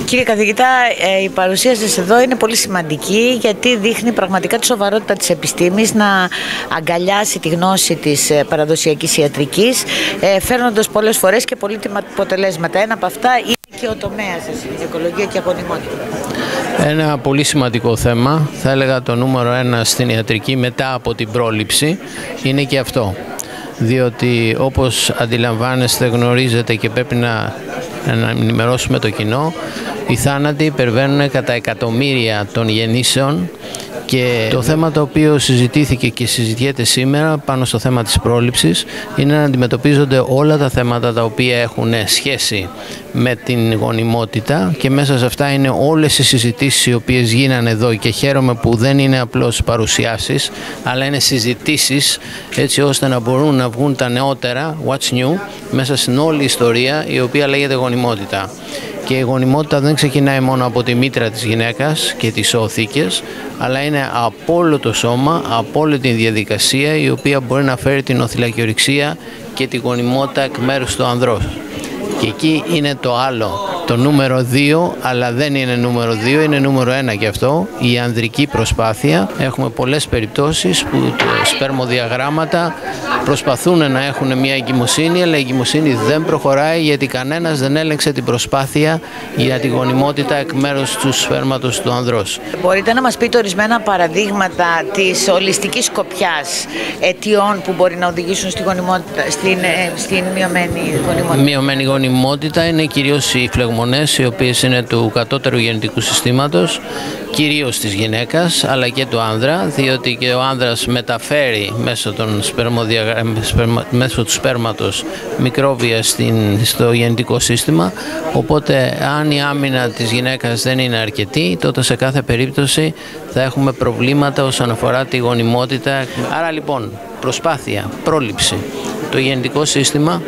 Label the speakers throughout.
Speaker 1: Κύριε καθηγητά, η παρουσία σας εδώ είναι πολύ σημαντική, γιατί δείχνει πραγματικά τη σοβαρότητα της επιστήμης να αγκαλιάσει τη γνώση της παραδοσιακής ιατρικής, φέρνοντας πολλές φορές και πολύτιμα αποτελέσματα. Ένα από αυτά είναι και ο τομέας σας, η γυναικολογία και η αγωνιμότητα.
Speaker 2: Ένα πολύ σημαντικό θέμα, θα έλεγα το νούμερο 1 στην ιατρική μετά από την πρόληψη, είναι και αυτό. Διότι όπως αντιλαμβάνεστε, γνωρίζετε και πρέπει να ενημερώσουμε το κοινό, οι θάνατοι υπερβαίνουν κατά εκατομμύρια των γεννήσεων, και το θέμα το οποίο συζητήθηκε και συζητιέται σήμερα πάνω στο θέμα της πρόληψης είναι να αντιμετωπίζονται όλα τα θέματα τα οποία έχουν σχέση με την γονιμότητα, και μέσα σε αυτά είναι όλες οι συζητήσεις οι οποίες γίνανε εδώ, και χαίρομαι που δεν είναι απλώς παρουσιάσεις αλλά είναι συζητήσεις, έτσι ώστε να μπορούν να βγουν τα νεότερα what's new μέσα στην όλη ιστορία η οποία λέγεται γονιμότητα. Και η γονιμότητα δεν ξεκινάει μόνο από τη μήτρα της γυναίκας και τις οθήκες, αλλά είναι από όλο το σώμα, από όλη τη διαδικασία η οποία μπορεί να φέρει την οθυλακιορυξία και τη γονιμότητα εκ μέρους του ανδρός. Και εκεί είναι το άλλο, το νούμερο 2, αλλά δεν είναι νούμερο 2, είναι νούμερο 1 και αυτό, η ανδρική προσπάθεια. Έχουμε πολλές περιπτώσεις που σπερμοδιαγράμματα προσπαθούν να έχουν μια εγκυμοσύνη, αλλά η εγκυμοσύνη δεν προχωράει γιατί κανένας δεν έλεγξε την προσπάθεια για τη γονιμότητα εκ μέρους του σπέρματος του ανδρός.
Speaker 1: Μπορείτε να μας πείτε ορισμένα παραδείγματα της ολιστικής σκοπιάς αιτιών που μπορεί να οδηγήσουν στη γονιμότητα, στην μειωμένη γονιμότητα?
Speaker 2: Μειωμένη γονιμότητα είναι κυρίως οι φλεγμονές, οι οποίες είναι του κατώτερου γεννητικού συστήματος, κυρίως της γυναίκας αλλά και του άνδρα, διότι και ο άνδρας μεταφέρει μέσω του σπέρματος μικρόβια στο γεννητικό σύστημα, οπότε αν η άμυνα της γυναίκας δεν είναι αρκετή, τότε σε κάθε περίπτωση θα έχουμε προβλήματα όσον αφορά τη γονιμότητα. Άρα λοιπόν προσπάθεια, πρόληψη, το γεννητικό σύστημα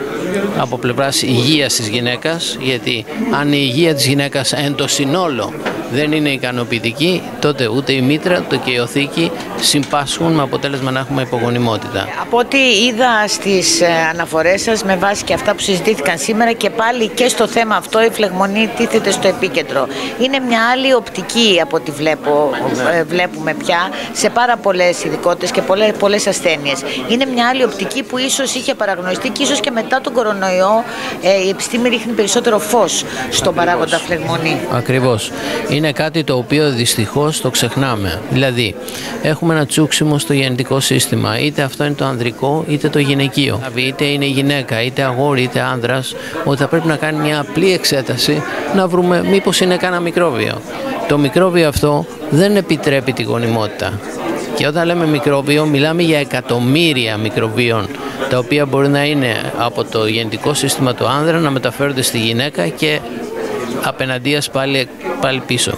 Speaker 2: από πλευράς υγείας της γυναίκας, γιατί αν η υγεία της γυναίκας εν το συνόλο δεν είναι ικανοποιητική, τότε ούτε η μήτρα ούτε και η οθήκη συμπάσχουν, με αποτέλεσμα να έχουμε υπογονιμότητα.
Speaker 1: Από ό,τι είδα στις αναφορές σας, με βάση και αυτά που συζητήθηκαν σήμερα, και πάλι και στο θέμα αυτό η φλεγμονή τίθεται στο επίκεντρο. Είναι μια άλλη οπτική από ό,τι βλέπουμε πια σε πάρα πολλές ειδικότητες και πολλές ασθένειες. Είναι μια άλλη οπτική που ίσως είχε παραγνωριστεί, και ίσως και μετά τον κορονοϊό η επιστήμη ρίχνει περισσότερο φως στον παράγοντα φλεγμονή.
Speaker 2: Ακριβώς. Είναι κάτι το οποίο δυστυχώς το ξεχνάμε. Δηλαδή, έχουμε ένα τσούξιμο στο γεννητικό σύστημα, είτε αυτό είναι το ανδρικό είτε το γυναικείο. Είτε είναι γυναίκα, είτε αγόρι, είτε άνδρας, ότι θα πρέπει να κάνει μια απλή εξέταση να βρούμε μήπως είναι κανένα μικρόβιο. Το μικρόβιο αυτό δεν επιτρέπει τη γονιμότητα. Και όταν λέμε μικρόβιο, μιλάμε για εκατομμύρια μικροβίων, τα οποία μπορεί να είναι από το γεννητικό σύστημα του άνδρα να μεταφέρονται στη γυναίκα και απέναντίας πάλι πίσω.